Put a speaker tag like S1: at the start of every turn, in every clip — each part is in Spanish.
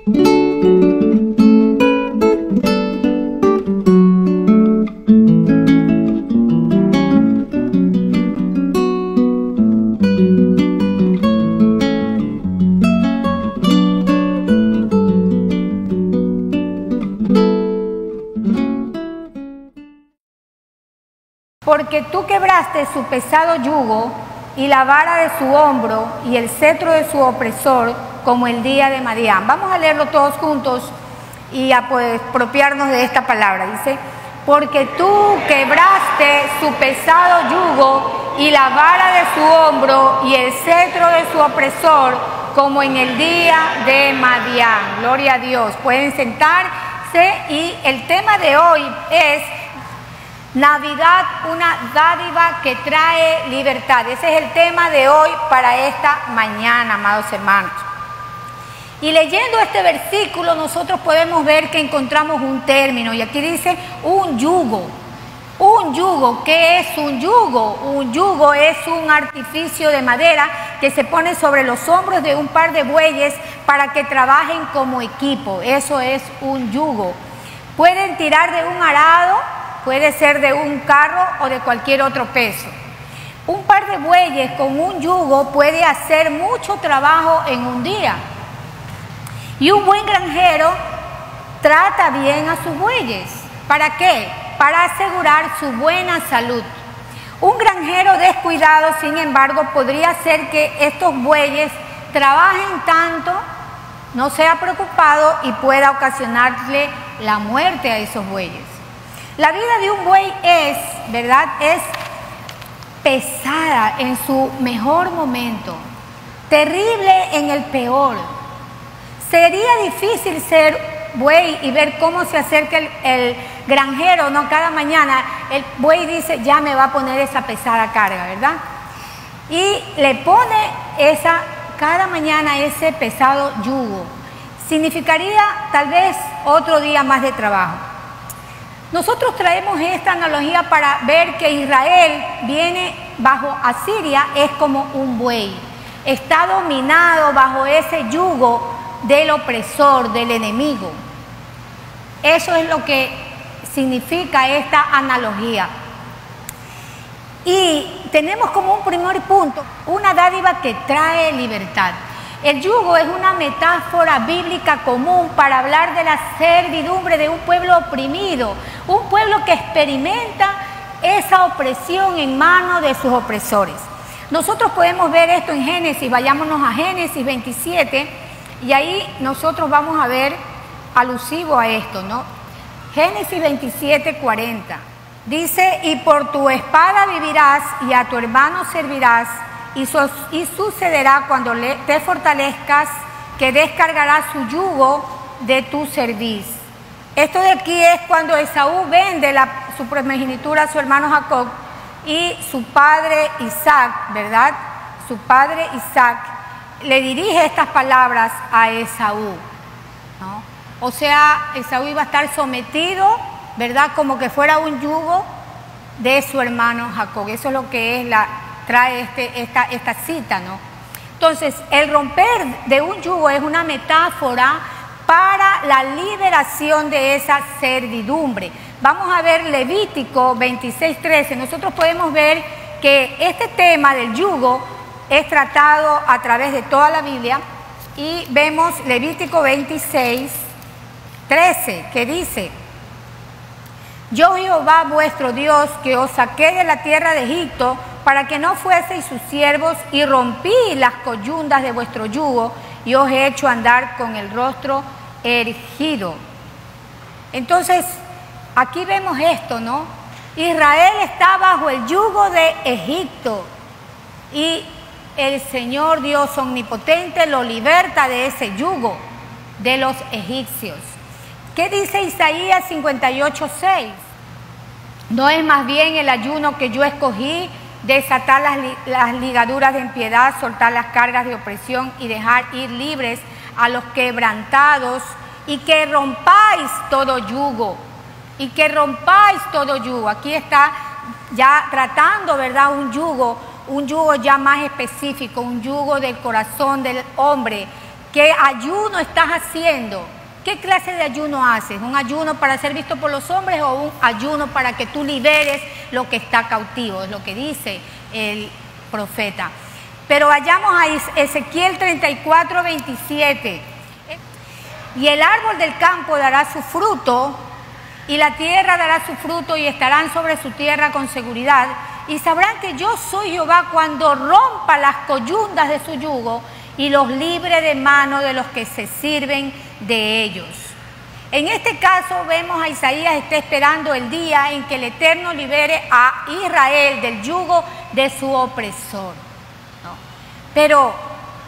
S1: Porque tú quebraste su pesado yugo y la vara de su hombro y el cetro de su opresor como el día de Madián. Vamos a leerlo todos juntos y a apropiarnos de esta palabra. Dice, porque tú quebraste su pesado yugo y la vara de su hombro y el cetro de su opresor como en el día de Madián. Gloria a Dios. Pueden sentarse y el tema de hoy es Navidad, una dádiva que trae libertad. Ese es el tema de hoy para esta mañana, amados hermanos. Y leyendo este versículo nosotros podemos ver que encontramos un término y aquí dice un yugo. Un yugo, ¿qué es un yugo? Un yugo es un artificio de madera que se pone sobre los hombros de un par de bueyes para que trabajen como equipo. Eso es un yugo. Pueden tirar de un arado, puede ser de un carro o de cualquier otro peso. Un par de bueyes con un yugo puede hacer mucho trabajo en un día. Y un buen granjero trata bien a sus bueyes. ¿Para qué? Para asegurar su buena salud. Un granjero descuidado, sin embargo, podría hacer que estos bueyes trabajen tanto, no sea preocupado y pueda ocasionarle la muerte a esos bueyes. La vida de un buey es, ¿verdad? Es pesada en su mejor momento, terrible en el peor. Sería difícil ser buey y ver cómo se acerca el granjero, ¿no? Cada mañana el buey dice, ya me va a poner esa pesada carga, ¿verdad? Y le pone cada mañana ese pesado yugo. Significaría tal vez otro día más de trabajo. Nosotros traemos esta analogía para ver que Israel viene bajo Asiria, es como un buey. Está dominado bajo ese yugo del opresor, del enemigo. Eso es lo que significa esta analogía. Y tenemos como un primer punto, una dádiva que trae libertad. El yugo es una metáfora bíblica común para hablar de la servidumbre de un pueblo oprimido, un pueblo que experimenta esa opresión en manos de sus opresores. Nosotros podemos ver esto en Génesis, vayámonos a Génesis 27 y ahí nosotros vamos a ver alusivo a esto, ¿no? Génesis 27, 40. Dice, y por tu espada vivirás y a tu hermano servirás. Y sucederá cuando te fortalezcas que descargarás su yugo de tu cerviz. Esto de aquí es cuando Esaú vende su primogenitura a su hermano Jacob y su padre Isaac, ¿verdad? Su padre Isaac le dirige estas palabras a Esaú, ¿no? O sea, Esaú iba a estar sometido, ¿verdad? Como que fuera un yugo de su hermano Jacob. Eso es lo que es trae esta cita, ¿no? Entonces, el romper de un yugo es una metáfora para la liberación de esa servidumbre. Vamos a ver Levítico 26:13. Nosotros podemos ver que este tema del yugo es tratado a través de toda la Biblia y vemos Levítico 26:13, que dice: Yo Jehová vuestro Dios, que os saqué de la tierra de Egipto, para que no fueseis sus siervos, y rompí las coyundas de vuestro yugo, y os he hecho andar con el rostro erguido. Entonces, aquí vemos esto, ¿no? Israel está bajo el yugo de Egipto, y el Señor Dios omnipotente lo liberta de ese yugo de los egipcios. ¿Qué dice Isaías 58:6? ¿No es más bien el ayuno que yo escogí, desatar las ligaduras de impiedad, soltar las cargas de opresión y dejar ir libres a los quebrantados, y que rompáis todo yugo? Y que rompáis todo yugo. Aquí está ya tratando, ¿verdad? Un yugo ya más específico, un yugo del corazón del hombre, ¿Qué ayuno estás haciendo? ¿Qué clase de ayuno haces? ¿Un ayuno para ser visto por los hombres o un ayuno para que tú liberes lo que está cautivo? Es lo que dice el profeta. Pero vayamos a Ezequiel 34, 27. Y el árbol del campo dará su fruto, y la tierra dará su fruto, y estarán sobre su tierra con seguridad. Y sabrán que yo soy Jehová cuando rompa las coyundas de su yugo y los libre de mano de los que se sirven de ellos. En este caso vemos a Isaías está esperando el día en que el Eterno libere a Israel del yugo de su opresor, ¿no? Pero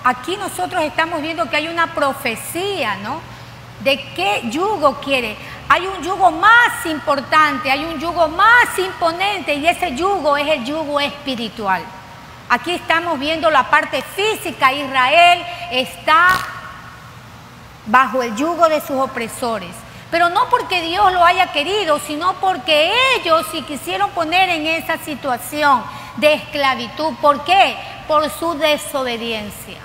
S1: aquí nosotros estamos viendo que hay una profecía, ¿no? ¿De qué yugo quiere? Hay un yugo más importante, hay un yugo más imponente, y ese yugo es el yugo espiritual. Aquí estamos viendo la parte física. Israel está bajo el yugo de sus opresores, pero no porque Dios lo haya querido, sino porque ellos se quisieron poner en esa situación de esclavitud. ¿Por qué? Por su desobediencia.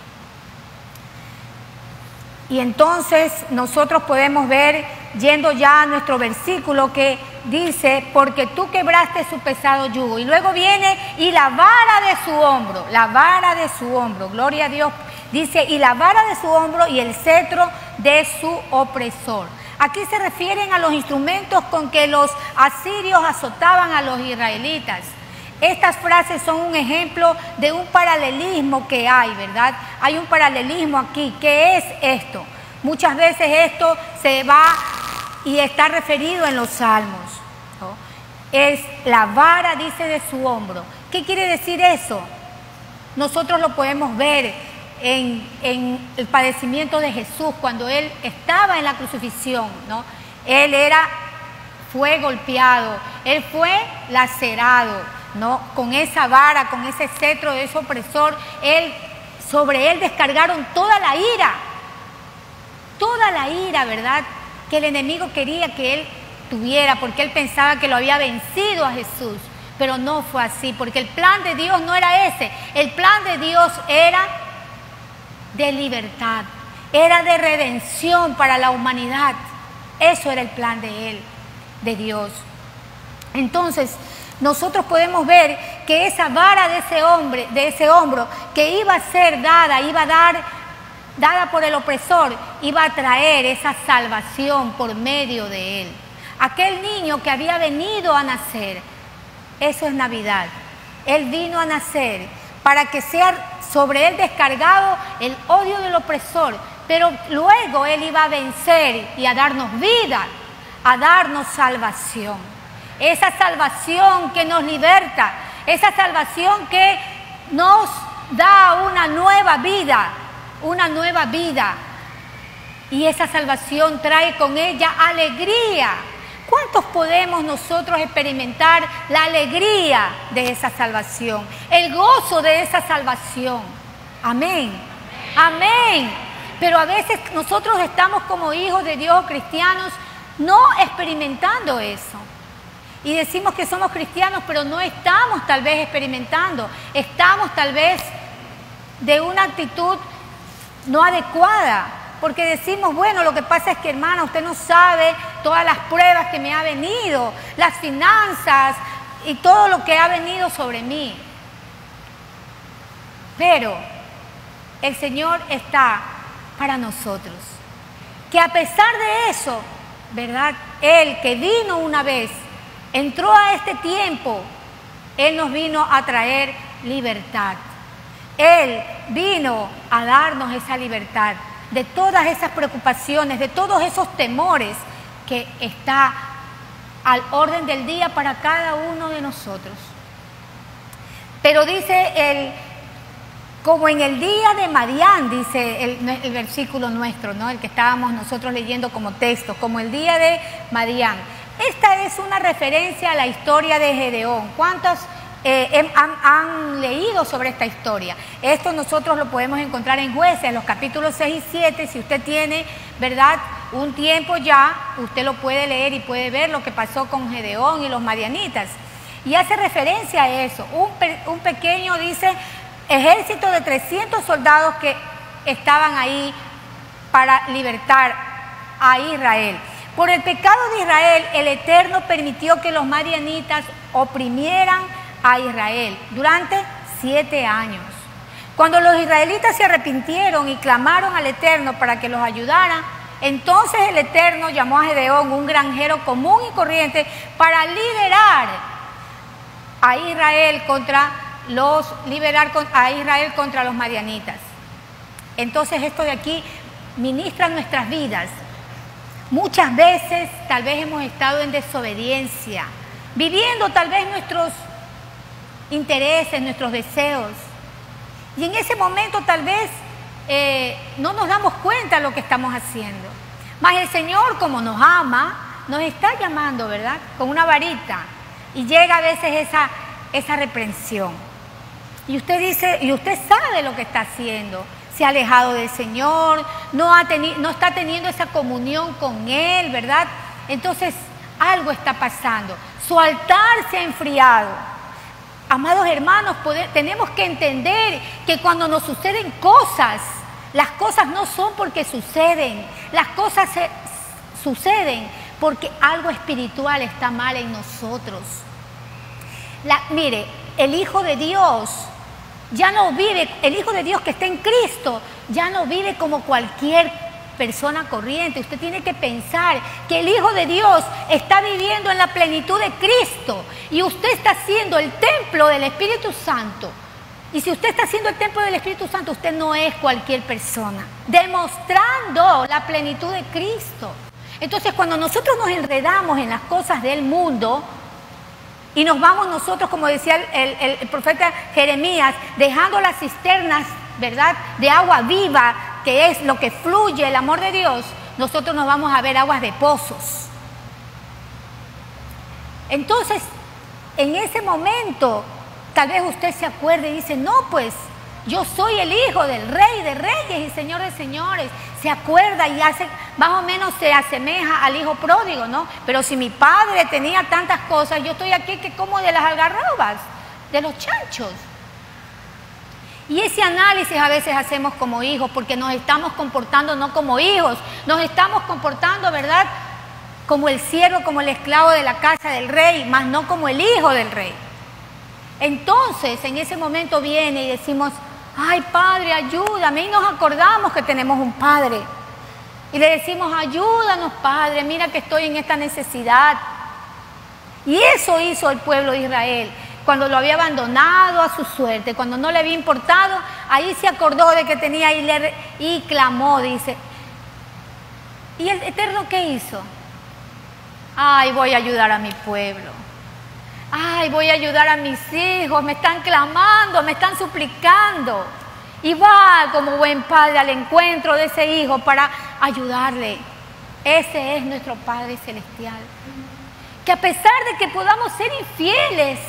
S1: Y entonces nosotros podemos ver, yendo ya a nuestro versículo, que dice, porque tú quebraste su pesado yugo. Y luego viene, y la vara de su hombro, la vara de su hombro, gloria a Dios, dice, y la vara de su hombro y el cetro de su opresor. Aquí se refieren a los instrumentos con que los asirios azotaban a los israelitas. Estas frases son un ejemplo de un paralelismo que hay, ¿verdad? Hay un paralelismo aquí. ¿Qué es esto? Muchas veces esto se va y está referido en los salmos, ¿no? Es la vara, dice, de su hombro. ¿Qué quiere decir eso? Nosotros lo podemos ver en el padecimiento de Jesús cuando Él estaba en la crucifixión, ¿no? Fue golpeado, Él fue lacerado, ¿no? Con esa vara, con ese cetro de ese opresor, sobre Él descargaron toda la ira, ¿verdad?, que el enemigo quería que Él tuviera, porque Él pensaba que lo había vencido a Jesús, pero no fue así, porque el plan de Dios no era ese. El plan de Dios era de libertad, era de redención para la humanidad. Eso era el plan de Él, de Dios. Entonces, nosotros podemos ver que esa vara de ese hombro que iba a ser dada por el opresor, iba a traer esa salvación por medio de Él. Aquel niño que había venido a nacer, eso es Navidad. Él vino a nacer para que sea sobre Él descargado el odio del opresor, pero luego Él iba a vencer y a darnos vida, a darnos salvación. Esa salvación que nos liberta, esa salvación que nos da una nueva vida, y esa salvación trae con ella alegría. ¿Cuántos podemos nosotros experimentar la alegría de esa salvación, el gozo de esa salvación? Amén, amén. Pero a veces nosotros estamos como hijos de Dios, cristianos, no experimentando eso. Y decimos que somos cristianos, pero no estamos tal vez experimentando. Estamos tal vez de una actitud no adecuada, porque decimos, bueno, lo que pasa es que, hermana, usted no sabe todas las pruebas que me ha venido, las finanzas y todo lo que ha venido sobre mí. Pero el Señor está para nosotros, que a pesar de eso, ¿verdad? Él que vino una vez, entró a este tiempo, Él nos vino a traer libertad. Él vino a darnos esa libertad de todas esas preocupaciones, de todos esos temores que está al orden del día para cada uno de nosotros. Pero dice como en el día de Madián, dice el versículo nuestro, ¿no? El que estábamos nosotros leyendo como texto, como el día de Madián. Esta es una referencia a la historia de Gedeón. ¿Cuántos han leído sobre esta historia? Esto nosotros lo podemos encontrar en Jueces, en los capítulos 6 y 7. Si usted tiene, ¿verdad?, un tiempo ya, usted lo puede leer y puede ver lo que pasó con Gedeón y los madianitas. Y hace referencia a eso. Un pequeño, dice, ejército de 300 soldados que estaban ahí para libertar a Israel. Por el pecado de Israel, el Eterno permitió que los madianitas oprimieran a Israel durante 7 años. Cuando los israelitas se arrepintieron y clamaron al Eterno para que los ayudara, entonces el Eterno llamó a Gedeón, un granjero común y corriente, para liberar a Israel contra los madianitas. Entonces esto de aquí ministra nuestras vidas. Muchas veces tal vez hemos estado en desobediencia, viviendo tal vez nuestros intereses, nuestros deseos. Y en ese momento tal vez no nos damos cuenta de lo que estamos haciendo. Mas el Señor, como nos ama, nos está llamando, ¿verdad? Con una varita. Y llega a veces esa reprensión. Y usted dice, y usted sabe lo que está haciendo. Se ha alejado del Señor, no está teniendo esa comunión con Él, ¿verdad? Entonces, algo está pasando. Su altar se ha enfriado. Amados hermanos, tenemos que entender que cuando nos suceden cosas, las cosas no son porque suceden, las cosas suceden porque algo espiritual está mal en nosotros. Mire, el Hijo de Dios ya no vive, el Hijo de Dios que está en Cristo, ya no vive como cualquier persona corriente. Usted tiene que pensar que el Hijo de Dios está viviendo en la plenitud de Cristo y usted está siendo el templo del Espíritu Santo. Y si usted está siendo el templo del Espíritu Santo, usted no es cualquier persona, demostrando la plenitud de Cristo. Entonces, cuando nosotros nos enredamos en las cosas del mundo, y nos vamos nosotros, como decía el profeta Jeremías, dejando las cisternas, ¿verdad?, de agua viva, que es lo que fluye, el amor de Dios, nosotros nos vamos a ver aguas de pozos. Entonces, en ese momento, tal vez usted se acuerde y dice, no, pues, yo soy el hijo del Rey de Reyes y Señor de Señores. Se acuerda y hace, más o menos se asemeja al hijo pródigo, ¿no? Pero si mi padre tenía tantas cosas, yo estoy aquí que como de las algarrobas, de los chanchos. Y ese análisis a veces hacemos como hijos, porque nos estamos comportando no como hijos, nos estamos comportando, ¿verdad?, como el siervo, como el esclavo de la casa del rey, más no como el hijo del rey. Entonces, en ese momento viene y decimos, ay, Padre, ayúdame, y nos acordamos que tenemos un Padre. Y le decimos, ayúdanos, Padre, mira que estoy en esta necesidad. Y eso hizo el pueblo de Israel. Cuando lo había abandonado a su suerte, cuando no le había importado, ahí se acordó de que tenía y clamó, dice. ¿Y el Eterno qué hizo? Ay, voy a ayudar a mi pueblo. Ay, voy a ayudar a mis hijos, me están clamando, me están suplicando. Y va como buen padre al encuentro de ese hijo para ayudarle. Ese es nuestro Padre Celestial. Que a pesar de que podamos ser infieles,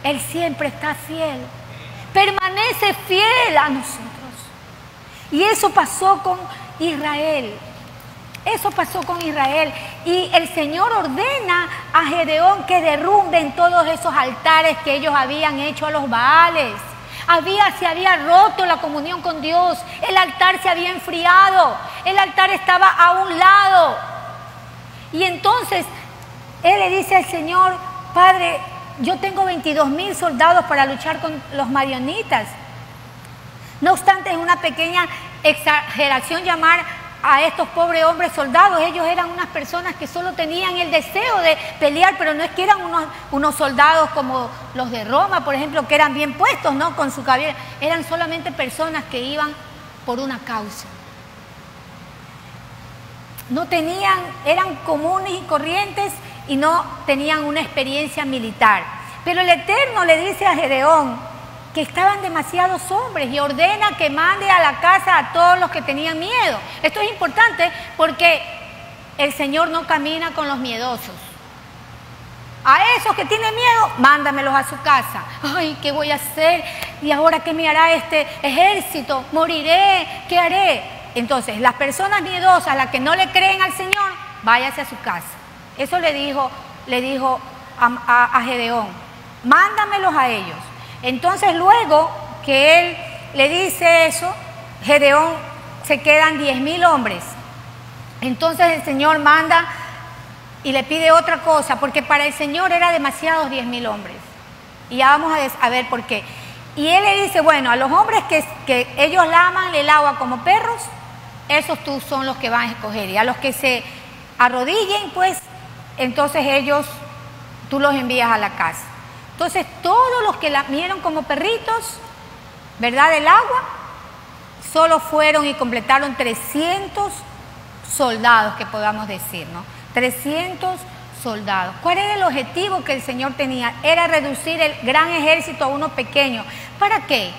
S1: Él siempre está fiel. Permanece fiel a nosotros. Y eso pasó con Israel. Eso pasó con Israel. Y el Señor ordena a Gedeón que derrumben todos esos altares que ellos habían hecho a los Baales. Se había roto la comunión con Dios. El altar se había enfriado. El altar estaba a un lado. Y entonces él le dice al Señor, Padre, yo tengo 22,000 soldados para luchar con los madianitas. No obstante, es una pequeña exageración llamar a estos pobres hombres soldados. Ellos eran unas personas que solo tenían el deseo de pelear, pero no es que eran unos soldados como los de Roma, por ejemplo, que eran bien puestos, ¿no?, con su cabeza. Eran solamente personas que iban por una causa. No tenían, eran comunes y corrientes y no tenían una experiencia militar. Pero el Eterno le dice a Gedeón que estaban demasiados hombres y ordena que mande a la casa a todos los que tenían miedo. Esto es importante porque el Señor no camina con los miedosos. A esos que tienen miedo, mándamelos a su casa. Ay, ¿qué voy a hacer? ¿Y ahora qué me hará este ejército? ¿Moriré? ¿Qué haré? Entonces, las personas miedosas, las que no le creen al Señor, váyase a su casa. Eso le dijo a Gedeón. Mándamelos a ellos. Entonces, luego que él le dice eso, Gedeón se quedan 10.000 hombres. Entonces el Señor manda y le pide otra cosa, porque para el Señor era demasiados 10.000 hombres. Y ya vamos a ver por qué. Y Él le dice, bueno, a los hombres que ellos laman el agua como perros, esos tú son los que van a escoger. Y a los que se arrodillen, pues, entonces ellos, tú los envías a la casa. Entonces todos los que lamieron como perritos, ¿verdad?, del agua, solo fueron y completaron 300 soldados, que podamos decir, ¿no? 300 soldados. ¿Cuál era el objetivo que el Señor tenía? Era reducir el gran ejército a uno pequeño. ¿Para qué?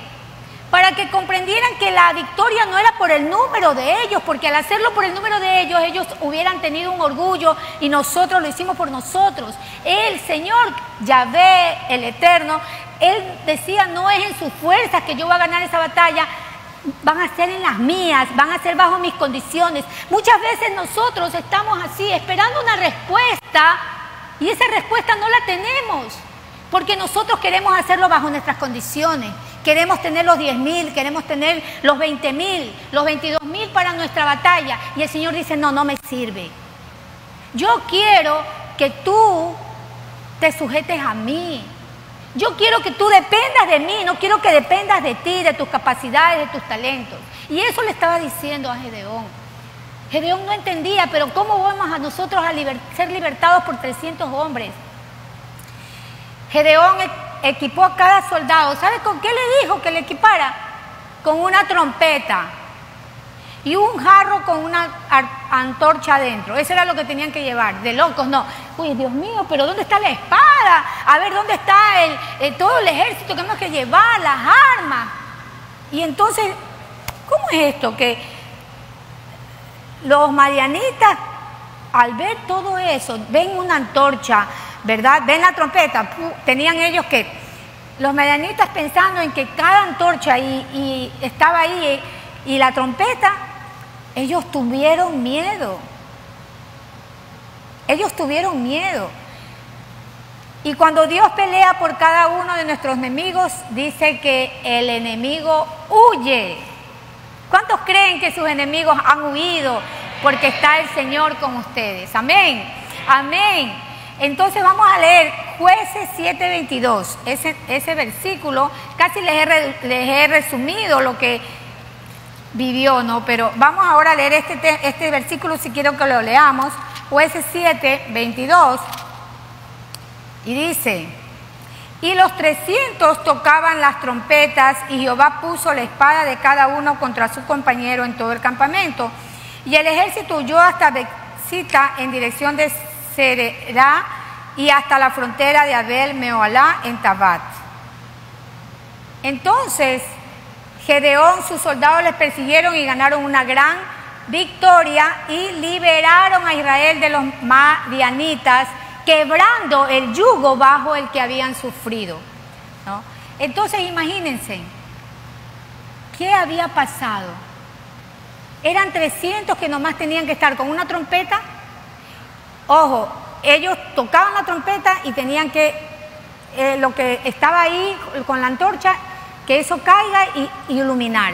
S1: Para que comprendieran que la victoria no era por el número de ellos, porque al hacerlo por el número de ellos, ellos hubieran tenido un orgullo y nosotros lo hicimos por nosotros. El Señor, Yahvé, el Eterno, Él decía, no es en sus fuerzas que yo voy a ganar esa batalla, van a ser en las mías, van a ser bajo mis condiciones. Muchas veces nosotros estamos así, esperando una respuesta, y esa respuesta no la tenemos, porque nosotros queremos hacerlo bajo nuestras condiciones. Queremos tener los 10.000, queremos tener los 20.000, los 22.000 para nuestra batalla. Y el Señor dice, no, no me sirve. Yo quiero que tú te sujetes a mí. Yo quiero que tú dependas de mí, no quiero que dependas de ti, de tus capacidades, de tus talentos. Y eso le estaba diciendo a Gedeón. Gedeón no entendía, pero ¿cómo vamos a nosotros a ser libertados por 300 hombres? Gedeón equipó a cada soldado. ¿Sabe con qué le dijo que le equipara? Con una trompeta y un jarro con una antorcha adentro. Eso era lo que tenían que llevar. De locos, no. Uy, Dios mío, pero ¿dónde está la espada? A ver, ¿dónde está todo el ejército que tenemos que llevar? Las armas. Y entonces, ¿cómo es esto? Que los madianitas, al ver todo eso, ven una antorcha, ¿verdad? Ven la trompeta. Tenían ellos que, los madianitas, pensando en que cada antorcha y estaba ahí y la trompeta, ellos tuvieron miedo. Ellos tuvieron miedo. Y cuando Dios pelea por cada uno de nuestros enemigos, dice que el enemigo huye. ¿Cuántos creen que sus enemigos han huido porque está el Señor con ustedes? Amén. Amén. Entonces vamos a leer Jueces 7:22. Ese versículo, casi les he resumido lo que vivió, ¿no? Pero vamos ahora a leer este versículo, si quiero que lo leamos. Jueces 7:22. Y dice, y los 300 tocaban las trompetas, y Jehová puso la espada de cada uno contra su compañero en todo el campamento. Y el ejército huyó hasta Betzita en dirección de Sererá y hasta la frontera de Abel Meolá en Tabat. Entonces Gedeón, sus soldados les persiguieron y ganaron una gran victoria y liberaron a Israel de los madianitas, quebrando el yugo bajo el que habían sufrido, ¿no? Entonces imagínense, ¿qué había pasado? Eran 300 que nomás tenían que estar con una trompeta. Ojo, ellos tocaban la trompeta y tenían que, lo que estaba ahí con la antorcha, que eso caiga y iluminar.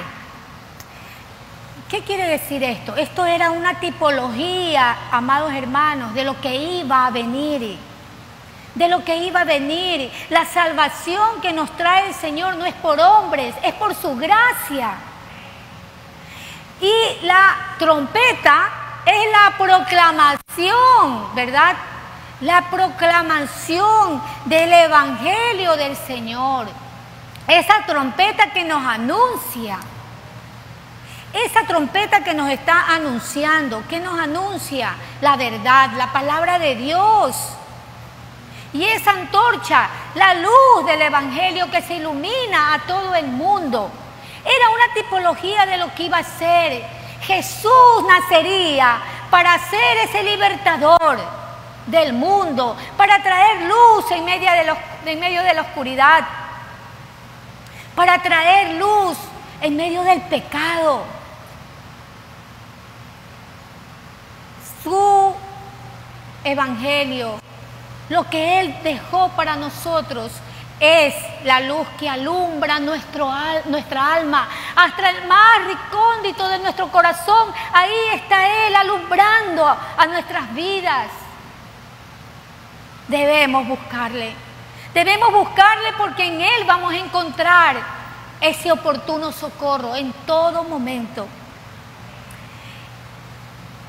S1: ¿Qué quiere decir esto? Esto era una tipología, amados hermanos, de lo que iba a venir. De lo que iba a venir. La salvación que nos trae el Señor no es por hombres, es por su gracia. Y la trompeta es la proclamación, ¿verdad? La proclamación del Evangelio del Señor. Esa trompeta que nos anuncia. Esa trompeta que nos está anunciando, que nos anuncia la verdad, la palabra de Dios. Y esa antorcha, la luz del Evangelio que se ilumina a todo el mundo. Era una tipología de lo que iba a ser. Jesús nacería para ser ese libertador del mundo, para traer luz en medio de la oscuridad, para traer luz en medio del pecado. Su evangelio, lo que Él dejó para nosotros, es la luz que alumbra nuestra alma, hasta el más recóndito de nuestro corazón. Ahí está Él alumbrando a nuestras vidas. Debemos buscarle porque en Él vamos a encontrar ese oportuno socorro en todo momento.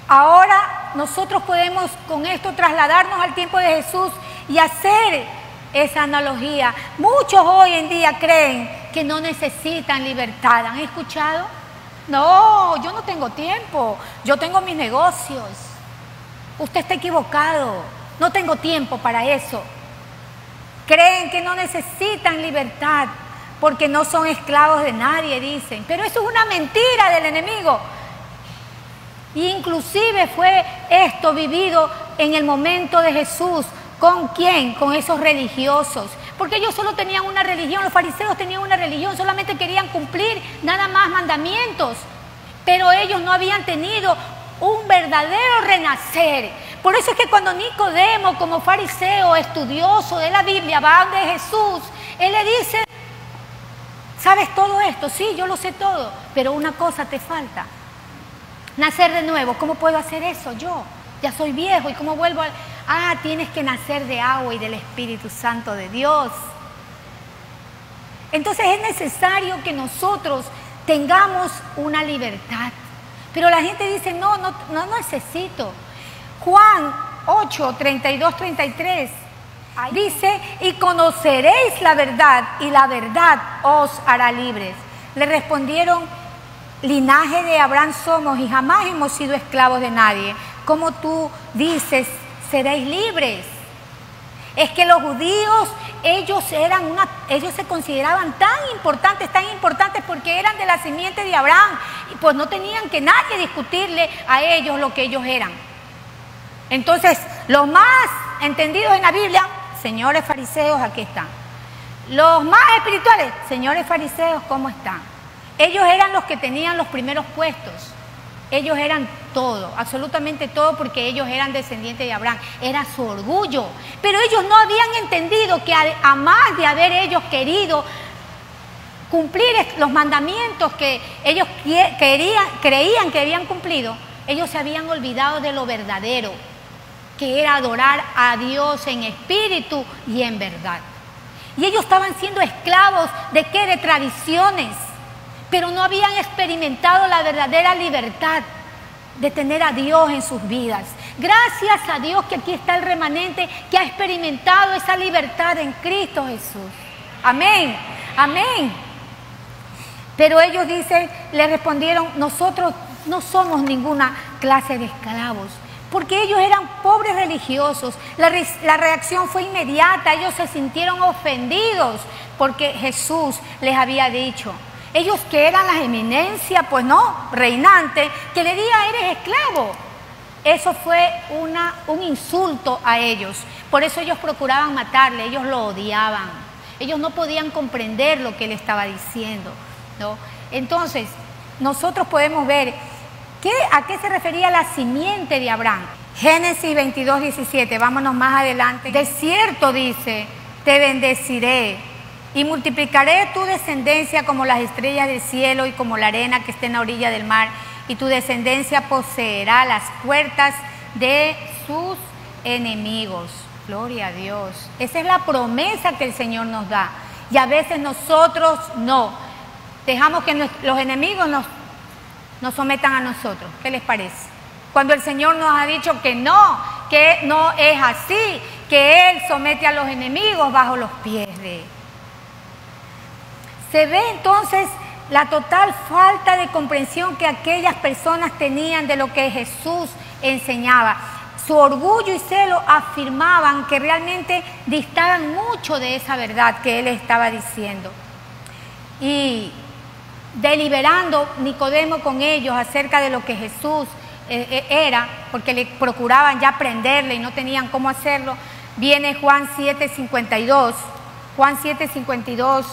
S1: Ahora nosotros podemos con esto trasladarnos al tiempo de Jesús y hacer esa analogía. Muchos hoy en día creen que no necesitan libertad. ¿Han escuchado? No, yo no tengo tiempo, yo tengo mis negocios. Usted está equivocado, no tengo tiempo para eso. Creen que no necesitan libertad porque no son esclavos de nadie, dicen. Pero eso es una mentira del enemigo. Y inclusive fue esto vivido en el momento de Jesús. ¿Con quién? Con esos religiosos. Porque ellos solo tenían una religión, los fariseos tenían una religión, solamente querían cumplir nada más mandamientos. Pero ellos no habían tenido un verdadero renacer. Por eso es que cuando Nicodemo, como fariseo estudioso de la Biblia, va donde Jesús, él le dice: ¿sabes todo esto? Sí, yo lo sé todo, pero una cosa te falta. Nacer de nuevo. ¿Cómo puedo hacer eso yo? Ya soy viejo, ¿y cómo vuelvo a...? Ah, tienes que nacer de agua y del Espíritu Santo de Dios. Entonces es necesario que nosotros tengamos una libertad. Pero la gente dice: no necesito. Juan 8, 32, 33 dice: y conoceréis la verdad, y la verdad os hará libres. Le respondieron: linaje de Abraham somos y jamás hemos sido esclavos de nadie. ¿Cómo tú dices seréis libres? Es que los judíos, ellos se consideraban tan importantes porque eran de la simiente de Abraham, y pues no tenían que nadie discutirle a ellos lo que ellos eran. Entonces, los más entendidos en la Biblia, señores fariseos, aquí están. Los más espirituales, señores fariseos, ¿cómo están? Ellos eran los que tenían los primeros puestos. Ellos eran todo, absolutamente todo, porque ellos eran descendientes de Abraham. Era su orgullo. Pero ellos no habían entendido que a más de haber ellos querido cumplir los mandamientos que ellos creían que habían cumplido, ellos se habían olvidado de lo verdadero, que era adorar a Dios en espíritu y en verdad. Y ellos estaban siendo esclavos ¿de qué? De tradiciones. Pero no habían experimentado la verdadera libertad de tener a Dios en sus vidas. Gracias a Dios que aquí está el remanente que ha experimentado esa libertad en Cristo Jesús. Amén, amén. Pero ellos le respondieron: nosotros no somos ninguna clase de esclavos. Porque ellos eran pobres religiosos. La reacción fue inmediata. Ellos se sintieron ofendidos porque Jesús les había dicho. Ellos que eran las eminencias, pues no, reinantes, que le diga: eres esclavo. Eso fue un insulto a ellos. Por eso ellos procuraban matarle, ellos lo odiaban. Ellos no podían comprender lo que él estaba diciendo, ¿no? Entonces, nosotros podemos ver a qué se refería la simiente de Abraham. Génesis 22, 17, vámonos más adelante. De cierto, dice, te bendeciré y multiplicaré tu descendencia como las estrellas del cielo y como la arena que está en la orilla del mar, y tu descendencia poseerá las puertas de sus enemigos. Gloria a Dios. Esa es la promesa que el Señor nos da. Y a veces nosotros no. Dejamos que los enemigos nos sometan a nosotros. ¿Qué les parece? Cuando el Señor nos ha dicho que no es así, que Él somete a los enemigos bajo los pies de Él. Se ve entonces la total falta de comprensión que aquellas personas tenían de lo que Jesús enseñaba. Su orgullo y celo afirmaban que realmente distaban mucho de esa verdad que Él estaba diciendo. Y deliberando Nicodemo con ellos acerca de lo que Jesús era, porque le procuraban ya prenderle y no tenían cómo hacerlo, viene Juan 7:52. Juan 7:52.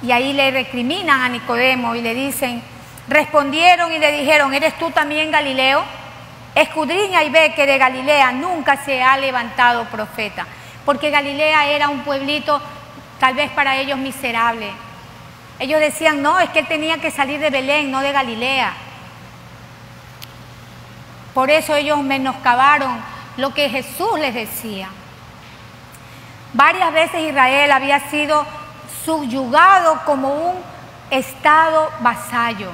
S1: Y ahí le recriminan a Nicodemo y le dicen, respondieron y le dijeron: ¿eres tú también Galileo? Escudriña y ve que de Galilea nunca se ha levantado profeta. Porque Galilea era un pueblito tal vez para ellos miserable. Ellos decían, no, es que él tenía que salir de Belén, no de Galilea. Por eso ellos menoscabaron lo que Jesús les decía. Varias veces Israel había sido subyugado como un estado vasallo.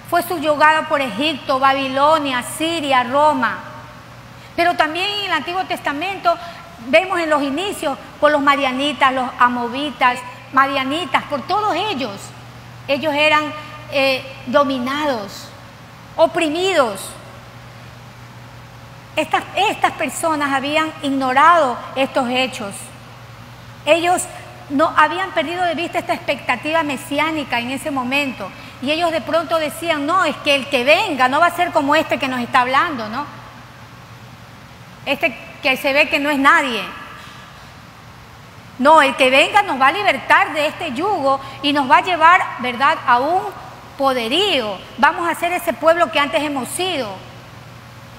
S1: Fue subyugado por Egipto, Babilonia, Siria, Roma. Pero también en el Antiguo Testamento vemos en los inicios por los madianitas, los amovitas, madianitas, por todos ellos. Ellos eran dominados, oprimidos. Estas personas habían ignorado estos hechos. Ellos no habían perdido de vista esta expectativa mesiánica en ese momento. Y ellos de pronto decían, no, es que el que venga no va a ser como este que nos está hablando, ¿no? Este que se ve que no es nadie. No, el que venga nos va a libertar de este yugo y nos va a llevar, ¿verdad?, a un poderío. Vamos a ser ese pueblo que antes hemos sido.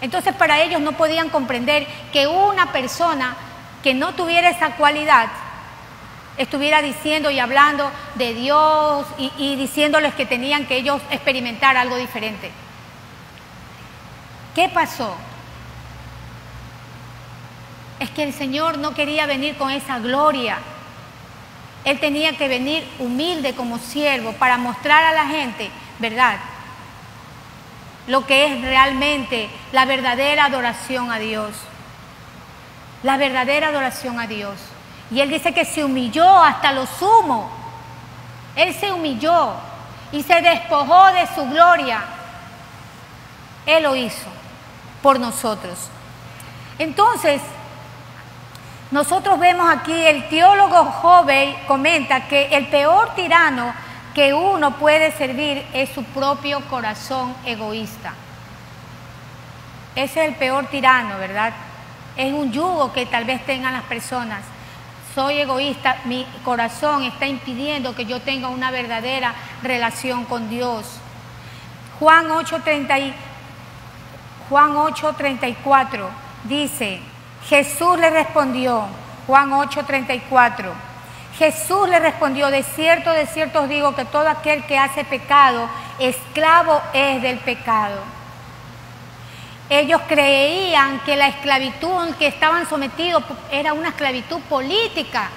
S1: Entonces para ellos no podían comprender que una persona que no tuviera esa cualidad estuviera diciendo y hablando de Dios y diciéndoles que tenían que ellos experimentar algo diferente. ¿Qué pasó? Es que el Señor no quería venir con esa gloria. Él tenía que venir humilde como siervo para mostrar a la gente, ¿verdad?, lo que es realmente la verdadera adoración a Dios. La verdadera adoración a Dios. Y Él dice que se humilló hasta lo sumo. Él se humilló y se despojó de su gloria. Él lo hizo por nosotros. Entonces, nosotros vemos aquí, el teólogo Hovey comenta que el peor tirano que uno puede servir es su propio corazón egoísta. Ese es el peor tirano, ¿verdad? Es un yugo que tal vez tengan las personas. Soy egoísta, mi corazón está impidiendo que yo tenga una verdadera relación con Dios. Juan 8:34 dice, Jesús le respondió, Juan 8:34, Jesús le respondió, de cierto os digo que todo aquel que hace pecado, esclavo es del pecado. Ellos creían que la esclavitud en que estaban sometidos era una esclavitud política,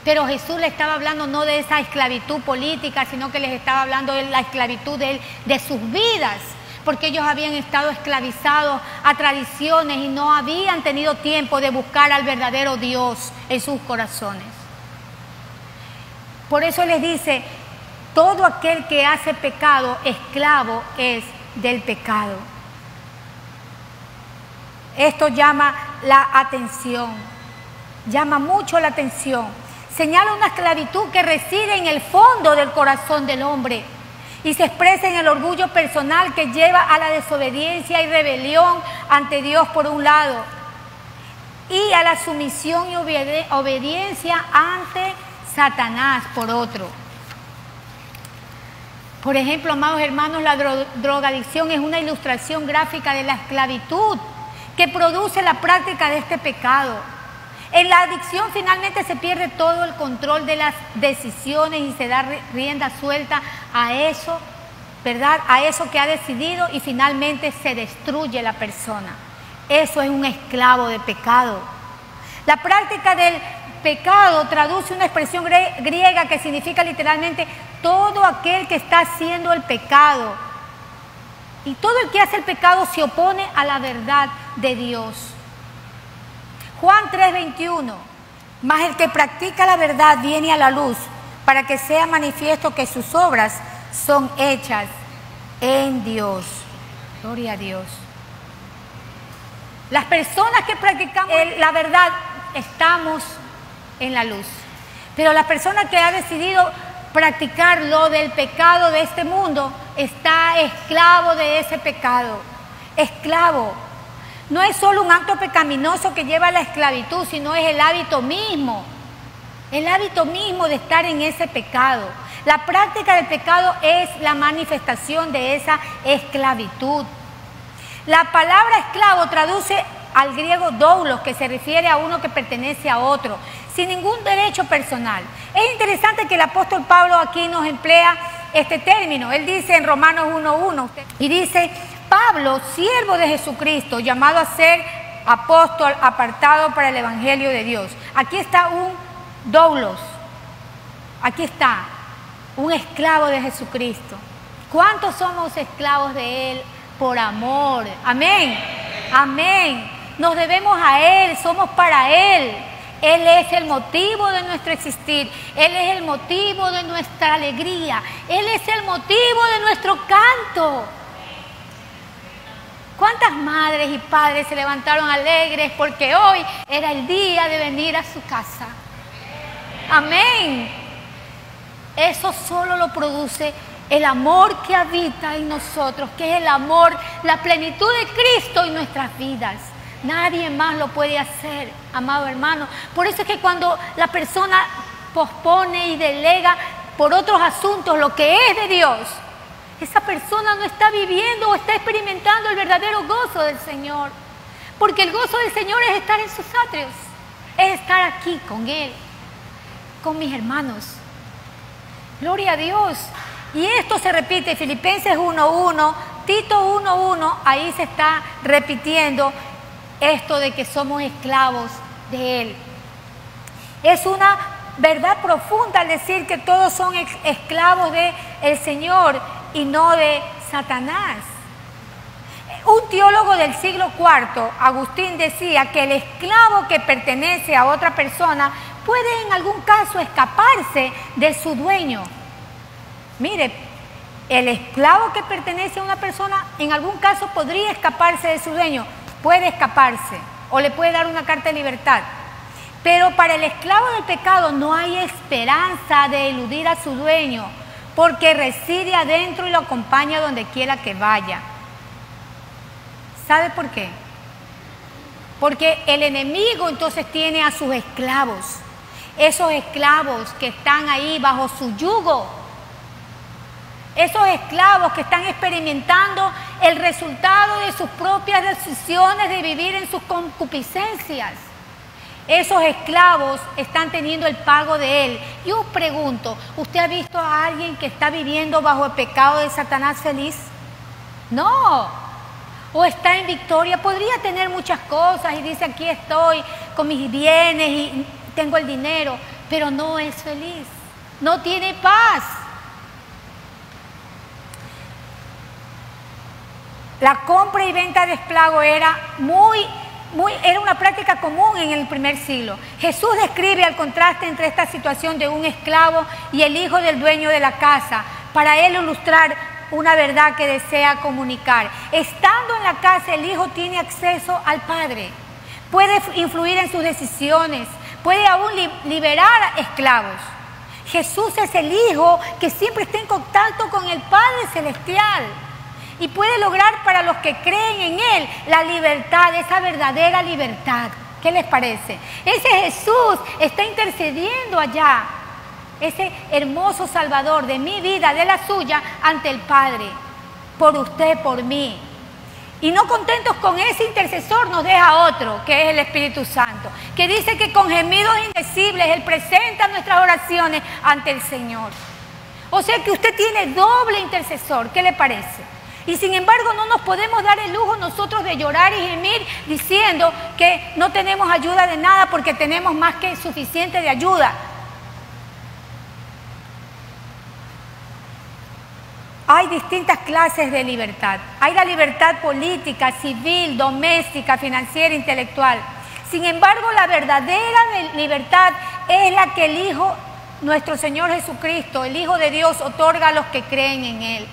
S1: pero Jesús les estaba hablando no de esa esclavitud política, sino que les estaba hablando de la esclavitud de sus vidas, porque ellos habían estado esclavizados a tradiciones y no habían tenido tiempo de buscar al verdadero Dios en sus corazones. Por eso les dice, todo aquel que hace pecado, esclavo es del pecado. Esto llama la atención, llama mucho la atención. Señala una esclavitud que reside en el fondo del corazón del hombre y se expresa en el orgullo personal que lleva a la desobediencia y rebelión ante Dios por un lado y a la sumisión y obediencia ante Satanás por otro. Por ejemplo, amados hermanos, la drogadicción es una ilustración gráfica de la esclavitud que produce la práctica de este pecado. En la adicción finalmente se pierde todo el control de las decisiones y se da rienda suelta a eso, ¿verdad?, a eso que ha decidido y finalmente se destruye la persona. Eso es un esclavo de pecado. La práctica del pecado traduce una expresión griega que significa literalmente todo aquel que está haciendo el pecado. Y todo el que hace el pecado se opone a la verdad de Dios. Juan 3:21, mas el que practica la verdad viene a la luz para que sea manifiesto que sus obras son hechas en Dios. Gloria a Dios. Las personas que practicamos la verdad estamos en la luz, pero la persona que ha decidido practicar lo del pecado de este mundo está esclavo de ese pecado. Esclavo. No es solo un acto pecaminoso que lleva a la esclavitud, sino es el hábito mismo de estar en ese pecado. La práctica del pecado es la manifestación de esa esclavitud. La palabra esclavo traduce al griego doulos, que se refiere a uno que pertenece a otro, sin ningún derecho personal. Es interesante que el apóstol Pablo aquí nos emplea este término. Él dice en Romanos 1:1, y dice: Pablo, siervo de Jesucristo, llamado a ser apóstol, apartado para el evangelio de Dios. Aquí está un doulos, aquí está un esclavo de Jesucristo. ¿Cuántos somos esclavos de Él? Por amor. Amén. Amén. Nos debemos a Él, somos para Él. Él es el motivo de nuestro existir. Él es el motivo de nuestra alegría. Él es el motivo de nuestro canto. ¿Cuántas madres y padres se levantaron alegres porque hoy era el día de venir a su casa? Amén. Eso solo lo produce el amor que habita en nosotros, que es el amor, la plenitud de Cristo en nuestras vidas. Nadie más lo puede hacer, amado hermano. Por eso es que cuando la persona pospone y delega por otros asuntos lo que es de Dios, esa persona no está viviendo o está experimentando el verdadero gozo del Señor. Porque el gozo del Señor es estar en sus atrios, es estar aquí con Él, con mis hermanos. Gloria a Dios. Y esto se repite, Filipenses 1:1, Tito 1:1, ahí se está repitiendo esto de que somos esclavos de Él. Es una verdad profunda al decir que todos son esclavos del Señor y no de Satanás. Un teólogo del siglo IV, Agustín, decía que el esclavo que pertenece a otra persona puede en algún caso escaparse de su dueño. Mire, el esclavo que pertenece a una persona en algún caso podría escaparse de su dueño, puede escaparse o le puede dar una carta de libertad. Pero para el esclavo del pecado no hay esperanza de eludir a su dueño, porque reside adentro y lo acompaña donde quiera que vaya. ¿Sabe por qué? Porque el enemigo entonces tiene a sus esclavos, esos esclavos que están ahí bajo su yugo. Esos esclavos que están experimentando el resultado de sus propias decisiones de vivir en sus concupiscencias. Esos esclavos están teniendo el pago de Él. Yo pregunto, ¿usted ha visto a alguien que está viviendo bajo el pecado de Satanás feliz? No. O está en victoria, podría tener muchas cosas y dice: aquí estoy con mis bienes y tengo el dinero, pero no es feliz, no tiene paz. La compra y venta de esclavos era era una práctica común en el primer siglo. Jesús describe el contraste entre esta situación de un esclavo y el hijo del dueño de la casa, para él ilustrar una verdad que desea comunicar. Estando en la casa, el hijo tiene acceso al padre, puede influir en sus decisiones, puede aún liberar a esclavos. Jesús es el hijo que siempre está en contacto con el Padre Celestial y puede lograr para los que creen en Él la libertad, esa verdadera libertad. ¿Qué les parece? Ese Jesús está intercediendo allá, ese hermoso Salvador de mi vida, de la suya, ante el Padre, por usted, por mí. Y no contentos con ese intercesor, nos deja otro, que es el Espíritu Santo, que dice que con gemidos indecibles Él presenta nuestras oraciones ante el Señor. O sea que usted tiene doble intercesor. ¿Qué le parece? Y sin embargo no nos podemos dar el lujo nosotros de llorar y gemir diciendo que no tenemos ayuda de nada porque tenemos más que suficiente de ayuda. Hay distintas clases de libertad. Hay la libertad política, civil, doméstica, financiera, intelectual. Sin embargo, la verdadera libertad es la que el Hijo, nuestro Señor Jesucristo, el Hijo de Dios, otorga a los que creen en Él.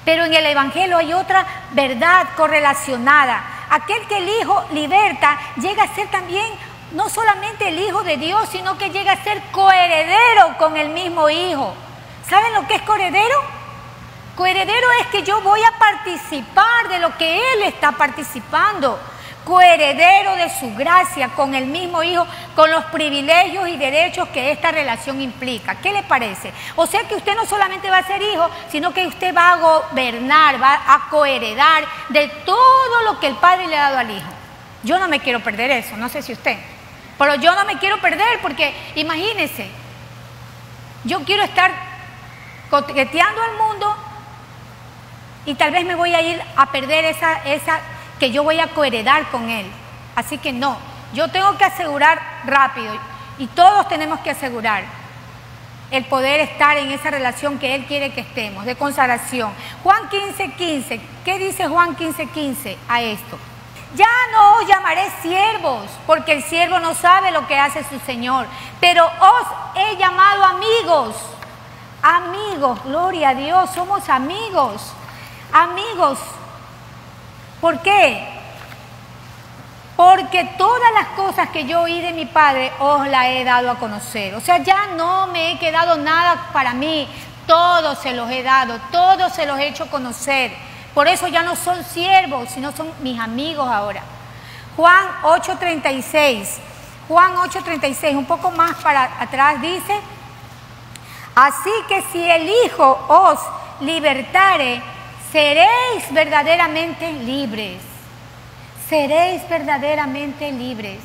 S1: Pero en el Evangelio hay otra verdad correlacionada. Aquel que el Hijo liberta llega a ser también no solamente el Hijo de Dios, sino que llega a ser coheredero con el mismo Hijo. ¿Saben lo que es coheredero? Coheredero es que yo voy a participar de lo que Él está participando. Coheredero de su gracia con el mismo Hijo, con los privilegios y derechos que esta relación implica. ¿Qué le parece? O sea que usted no solamente va a ser hijo, sino que usted va a gobernar, va a coheredar de todo lo que el Padre le ha dado al Hijo. Yo no me quiero perder eso, no sé si usted, pero yo no me quiero perder porque imagínense, yo quiero estar coqueteando al mundo y tal vez me voy a ir a perder esa que yo voy a coheredar con él. Así que no, yo tengo que asegurar rápido y todos tenemos que asegurar el poder estar en esa relación que Él quiere que estemos, de consagración. Juan 15:15, ¿qué dice Juan 15:15 a esto? Ya no os llamaré siervos, porque el siervo no sabe lo que hace su Señor, pero os he llamado amigos. Amigos, gloria a Dios, somos amigos. Amigos, ¿por qué? Porque todas las cosas que yo oí de mi Padre os las he dado a conocer. O sea, ya no me he quedado nada para mí. Todos se los he dado, todos se los he hecho conocer. Por eso ya no son siervos, sino son mis amigos ahora. Juan 8:36. Juan 8:36, un poco más para atrás dice: así que si el Hijo os libertare, seréis verdaderamente libres. Seréis verdaderamente libres.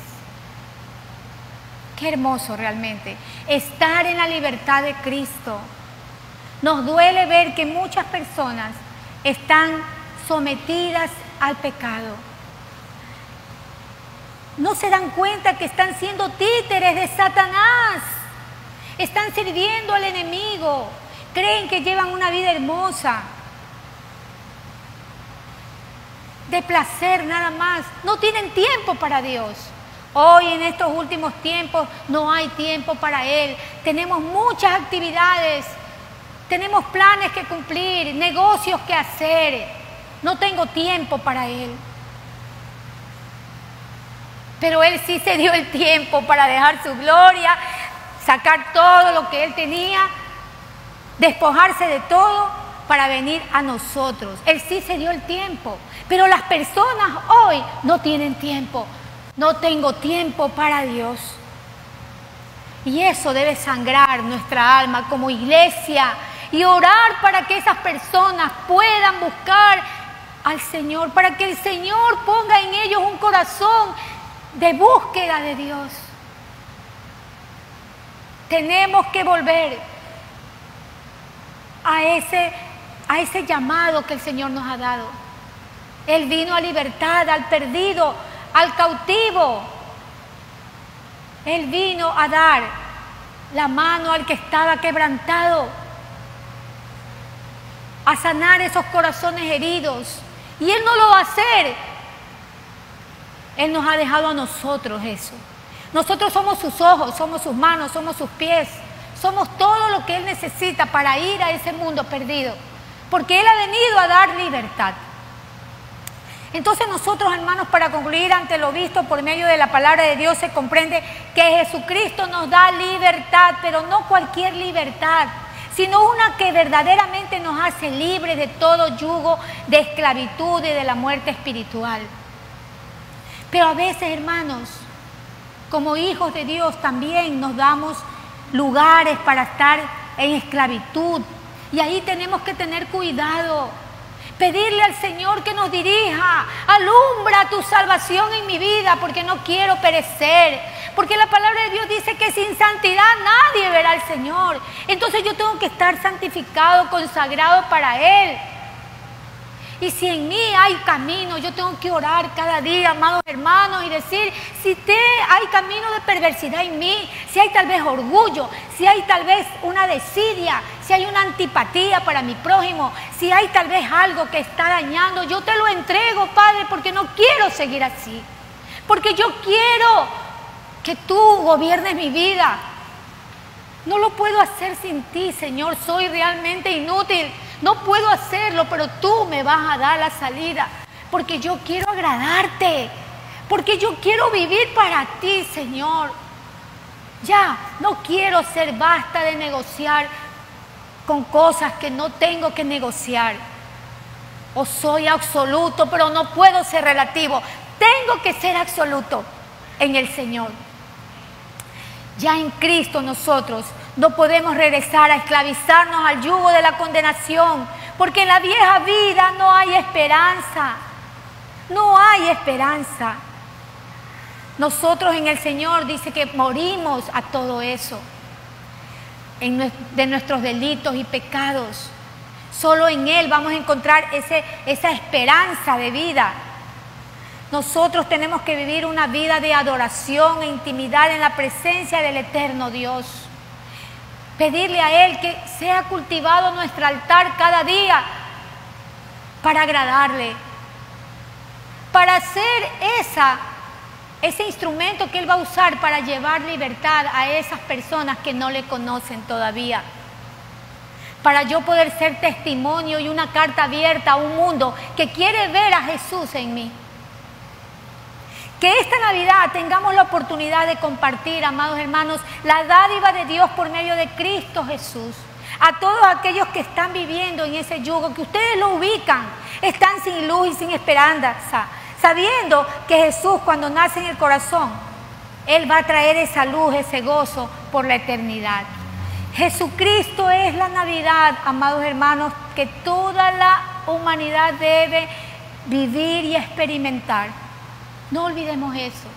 S1: Qué hermoso realmente estar en la libertad de Cristo. Nos duele ver que muchas personas están sometidas al pecado. No se dan cuenta que están siendo títeres de Satanás. Están sirviendo al enemigo. Creen que llevan una vida hermosa, de placer nada más. No tienen tiempo para Dios. Hoy en estos últimos tiempos no hay tiempo para Él. Tenemos muchas actividades, tenemos planes que cumplir, negocios que hacer. No tengo tiempo para Él. Pero Él sí se dio el tiempo para dejar su gloria, sacar todo lo que Él tenía, despojarse de todo para venir a nosotros. Él sí se dio el tiempo. Pero las personas hoy no tienen tiempo. No tengo tiempo para Dios. Y eso debe sangrar nuestra alma como iglesia y orar para que esas personas puedan buscar al Señor, para que el Señor ponga en ellos un corazón de búsqueda de Dios. Tenemos que volver a ese llamado que el Señor nos ha dado. Él vino a libertad al perdido, al cautivo. Él vino a dar la mano al que estaba quebrantado, a sanar esos corazones heridos. Y Él no lo va a hacer. Él nos ha dejado a nosotros eso. Nosotros somos sus ojos, somos sus manos, somos sus pies. Somos todo lo que Él necesita para ir a ese mundo perdido. Porque Él ha venido a dar libertad. Entonces nosotros, hermanos, para concluir, ante lo visto por medio de la palabra de Dios, se comprende que Jesucristo nos da libertad, pero no cualquier libertad, sino una que verdaderamente nos hace libres de todo yugo de esclavitud y de la muerte espiritual. Pero a veces, hermanos, como hijos de Dios también nos damos lugares para estar en esclavitud, y ahí tenemos que tener cuidado. Pedirle al Señor que nos dirija, alumbra tu salvación en mi vida, porque no quiero perecer, porque la palabra de Dios dice que sin santidad nadie verá al Señor. Entonces yo tengo que estar santificado, consagrado para Él. Y si en mí hay camino, yo tengo que orar cada día, amados hermanos, y decir, si hay camino de perversidad en mí, si hay tal vez orgullo, si hay tal vez una desidia, si hay una antipatía para mi prójimo, si hay tal vez algo que está dañando, yo te lo entrego, Padre, porque no quiero seguir así. Porque yo quiero que tú gobiernes mi vida. No lo puedo hacer sin ti, Señor, soy realmente inútil. No puedo hacerlo, pero tú me vas a dar la salida, porque yo quiero agradarte, porque yo quiero vivir para ti, Señor. Ya, no quiero ser basta de negociar con cosas que no tengo que negociar. O soy absoluto, pero no puedo ser relativo. Tengo que ser absoluto en el Señor. Ya en Cristo nosotros no podemos regresar a esclavizarnos al yugo de la condenación, porque en la vieja vida no hay esperanza. No hay esperanza. Nosotros en el Señor dice que morimos a todo eso, de nuestros delitos y pecados. Solo en Él vamos a encontrar esa esperanza de vida. Nosotros tenemos que vivir una vida de adoración e intimidad en la presencia del eterno Dios. Pedirle a Él que sea cultivado nuestro altar cada día para agradarle, para ser ese instrumento que Él va a usar para llevar libertad a esas personas que no le conocen todavía. Para yo poder ser testimonio y una carta abierta a un mundo que quiere ver a Jesús en mí. Que esta Navidad tengamos la oportunidad de compartir, amados hermanos, la dádiva de Dios por medio de Cristo Jesús. A todos aquellos que están viviendo en ese yugo, que ustedes lo ubican, están sin luz y sin esperanza, sabiendo que Jesús, cuando nace en el corazón, Él va a traer esa luz, ese gozo por la eternidad. Jesucristo es la Navidad, amados hermanos, que toda la humanidad debe vivir y experimentar. No olvidemos eso.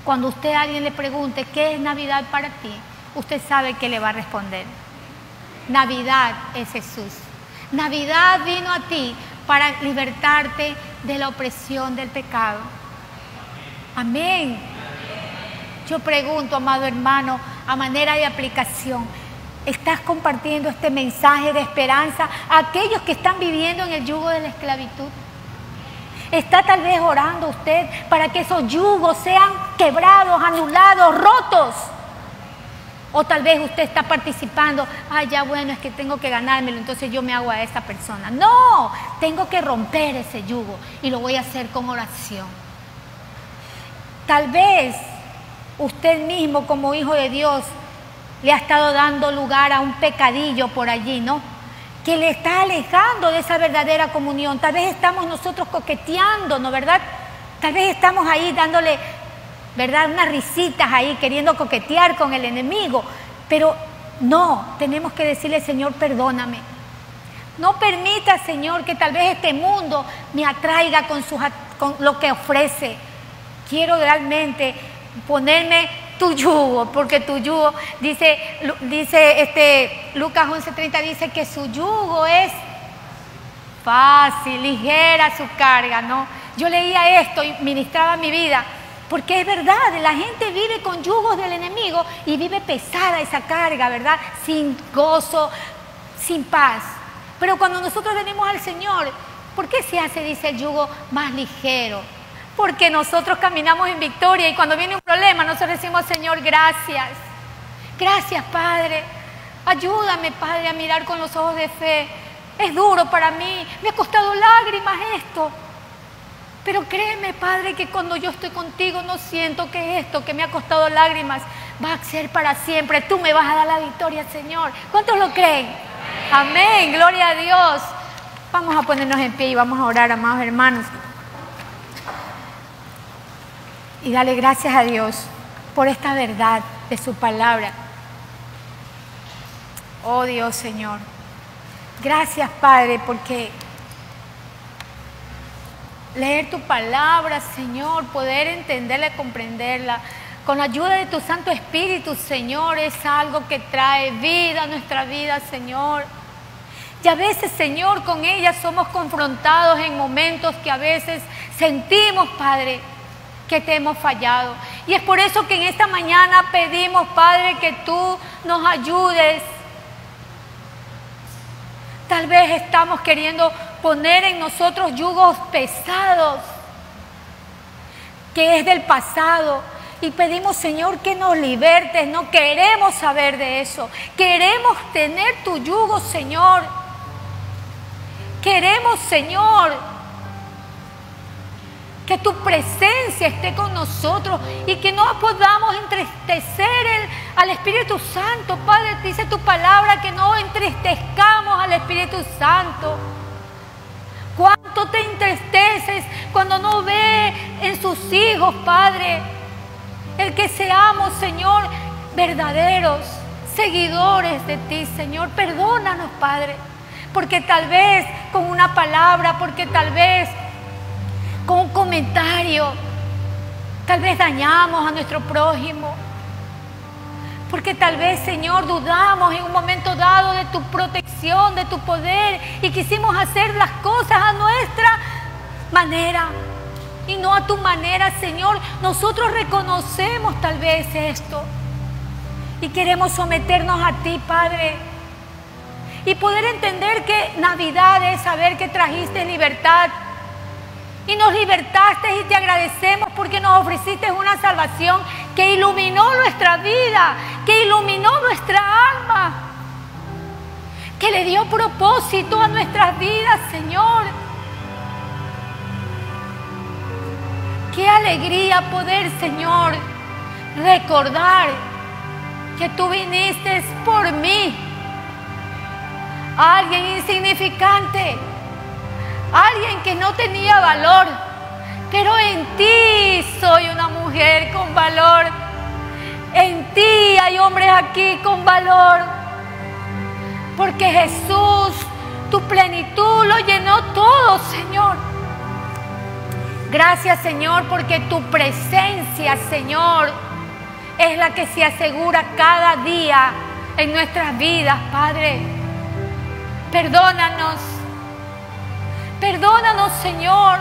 S1: Cuando usted a alguien le pregunte ¿qué es Navidad para ti?, usted sabe que le va a responder. Navidad es Jesús. Navidad vino a ti para libertarte de la opresión del pecado. Amén. Yo pregunto, amado hermano, a manera de aplicación, ¿estás compartiendo este mensaje de esperanza a aquellos que están viviendo en el yugo de la esclavitud? ¿Está tal vez orando usted para que esos yugos sean quebrados, anulados, rotos? O tal vez usted está participando, ya bueno, es que tengo que ganármelo, entonces yo me hago a esa persona. No, tengo que romper ese yugo y lo voy a hacer con oración. Tal vez usted mismo como hijo de Dios le ha estado dando lugar a un pecadillo por allí, ¿no? Que le está alejando de esa verdadera comunión. Tal vez estamos nosotros coqueteando, ¿no? ¿Verdad? Tal vez estamos ahí dándole, ¿verdad?, unas risitas ahí, queriendo coquetear con el enemigo. Pero no, tenemos que decirle, Señor, perdóname. No permita, Señor, que tal vez este mundo me atraiga con lo que ofrece. Quiero realmente ponerme tu yugo, porque tu yugo, dice Lucas 11:30, dice que su yugo es fácil, ligera su carga, ¿no? Yo leía esto y ministraba mi vida, porque es verdad, la gente vive con yugos del enemigo y vive pesada esa carga, ¿verdad? Sin gozo, sin paz. Pero cuando nosotros venimos al Señor, ¿por qué se hace, dice, el yugo más ligero? Porque nosotros caminamos en victoria y cuando viene un problema nosotros decimos, Señor, gracias. Gracias, Padre. Ayúdame, Padre, a mirar con los ojos de fe. Es duro para mí, me ha costado lágrimas esto. Pero créeme, Padre, que cuando yo estoy contigo no siento que esto que me ha costado lágrimas va a ser para siempre. Tú me vas a dar la victoria, Señor. ¿Cuántos lo creen? Amén, gloria a Dios. Vamos a ponernos en pie y vamos a orar, amados hermanos. Y dale gracias a Dios por esta verdad de su palabra. Oh Dios, Señor. Gracias, Padre, porque leer tu palabra, Señor, poder entenderla, comprenderla, con la ayuda de tu Santo Espíritu, Señor, es algo que trae vida a nuestra vida, Señor. Y a veces, Señor, con ella somos confrontados en momentos que a veces sentimos, Padre, que te hemos fallado. Y es por eso que en esta mañana pedimos, Padre, que tú nos ayudes. Tal vez estamos queriendo poner en nosotros yugos pesados, que es del pasado. Y pedimos, Señor, que nos libertes. No queremos saber de eso. Queremos tener tu yugo, Señor. Queremos, Señor, que tu presencia esté con nosotros y que no podamos entristecer al Espíritu Santo. Padre, dice tu palabra que no entristezcamos al Espíritu Santo. ¿Cuánto te entristeces cuando no ve en sus hijos, Padre, el que seamos, Señor, verdaderos seguidores de ti, Señor? Perdónanos, Padre, porque tal vez con una palabra, porque tal vez con un comentario Tal vez dañamos a nuestro prójimo. Porque tal vez, Señor, dudamos en un momento dado de tu protección, de tu poder, y quisimos hacer las cosas a nuestra manera y no a tu manera, Señor. Nosotros reconocemos tal vez esto y queremos someternos a ti, Padre, y poder entender que Navidad es saber que trajiste libertad y nos libertaste, y te agradecemos porque nos ofreciste una salvación que iluminó nuestra vida, que iluminó nuestra alma, que le dio propósito a nuestras vidas, Señor. Qué alegría poder, Señor, recordar que tú viniste por mí, alguien insignificante, alguien que no tenía valor, pero en ti soy una mujer con valor. En ti hay hombres aquí con valor, porque Jesús, tu plenitud lo llenó todo, Señor. Gracias, Señor, porque tu presencia, Señor, es la que se asegura cada día en nuestras vidas, Padre. Perdónanos. Perdónanos, Señor.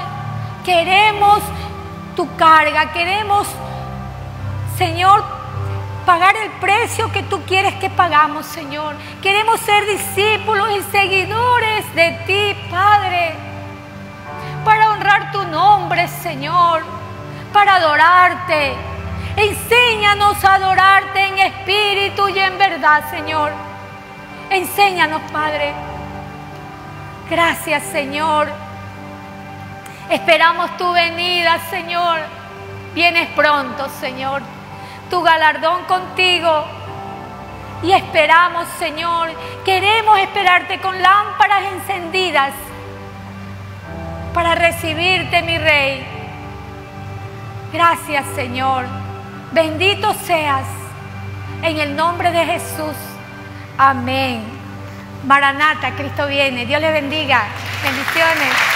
S1: Queremos tu carga, queremos, Señor, pagar el precio que tú quieres que pagamos, Señor. Queremos ser discípulos y seguidores de ti, Padre, para honrar tu nombre, Señor, para adorarte. Enséñanos a adorarte en espíritu y en verdad, Señor. Enséñanos, Padre. Gracias, Señor. Esperamos tu venida, Señor. Vienes pronto, Señor. Tu galardón contigo. Y esperamos, Señor. Queremos esperarte con lámparas encendidas para recibirte, mi Rey. Gracias, Señor. Bendito seas. En el nombre de Jesús. Amén. Maranata, Cristo viene. Dios les bendiga. Bendiciones.